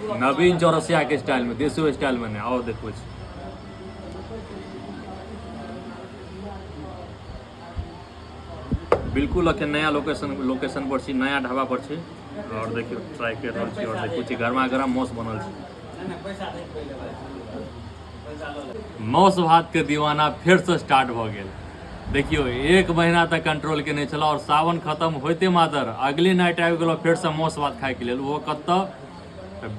नवीन चौरसिया के स्टाइल में, देसी स्टाइल में और देखो बिल्कुल अखन नया लोकेशन पर छी, नया ढाबा पर छी और देखियो ट्राई कर रहल छी और देखो छी गरमा गरम मौस बनल छी। मौस भात के दीवाना फिर से स्टार्ट भ गेल। देखियो 1 महीना तक कंट्रोल के नहीं चला और सावन खत्म होते मात्र अगली नाइट आबि गेलो फिर से मौस भात खाए के लिए, वो कत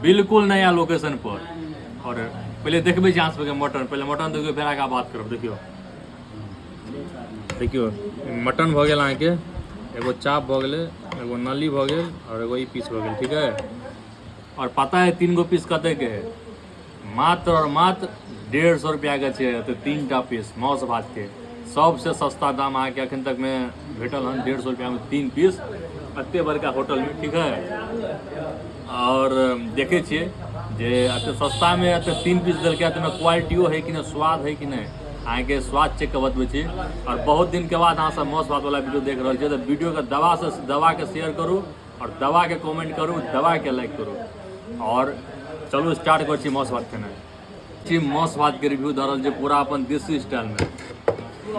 बिल्कुल नया लोकेशन पर। और पहले देखबे छी अहाँ मटन, पहले मटन देखियो फिर आगे बात करब। देखियो मटन भ गेल अहाँके, एगो चाप भ गेलै, एगो नली भ गेल और एगो ई पीस भ गेल, ठीक है। और पता है 3 गो पीस कते के है? मात्र और मात्र 150 रुपया के छै, तो 3टा पीस मौस भात के सबसे सस्ता दाम अहाँके अखन तक में भेटल हन। 150 रुपया में 3 पीस एते बड़का होटल में, ठीक है। और देखे छिए जे एते सस्ता में एते 3 पीस देलकै, तो क्वालिटियो है कि नहीं, स्वाद है कि नहीं, अहाँ के स्वाद चेक के बतबै छी। और बहुत दिन के बाद अहाँ सब मौस भात वाला वीडियो देख रहल छियै, तो वीडियो के दबा के शेयर करू और दबा के कमेंट करू, दबा के लाइक करू। और चलू स्टार्ट कर छी मौस भात खेनाइ। मौस भात के रिव्यू दऽ रहल छै पूरा अपन देसी स्टाइल में,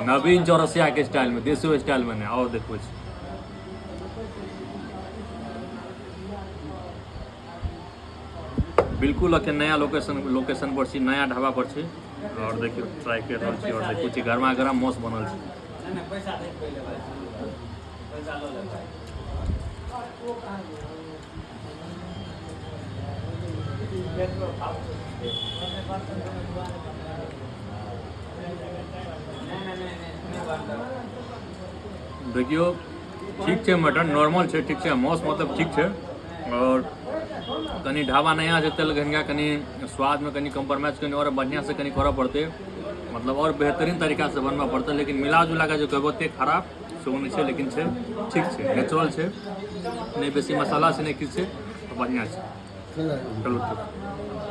नवीन चौरसिया के स्टाइल में, देसी स्टाइल में नहीं और देखो छी। बिल्कुल अखन नया लोकेशन पर छी, नया ढाबा पर छी और देखियो ट्राई कर रहल छी और देखो छी गरमा गरम मौस बनल छी। देखियो ठीक है, मटन नॉर्मल है, ठीक है, मौस मतलब ठीक है। और कनी ढाबा नया है, तेल घनिया कनी स्वाद में कनी कम्प्रोमाइज़ कनी और बढ़िया से कनी करऽ पड़ते, मतलब और बेहतरीन तरीका से बनवा पड़ता। लेकिन मिला जुला के जो कहबो ओते खराब सेहो नहीं है, लेकिन है ठीक है, नेचुरल है, नहीं बेसी मसाला से नहीं किछ है, बढ़िया है। चलो ठीक।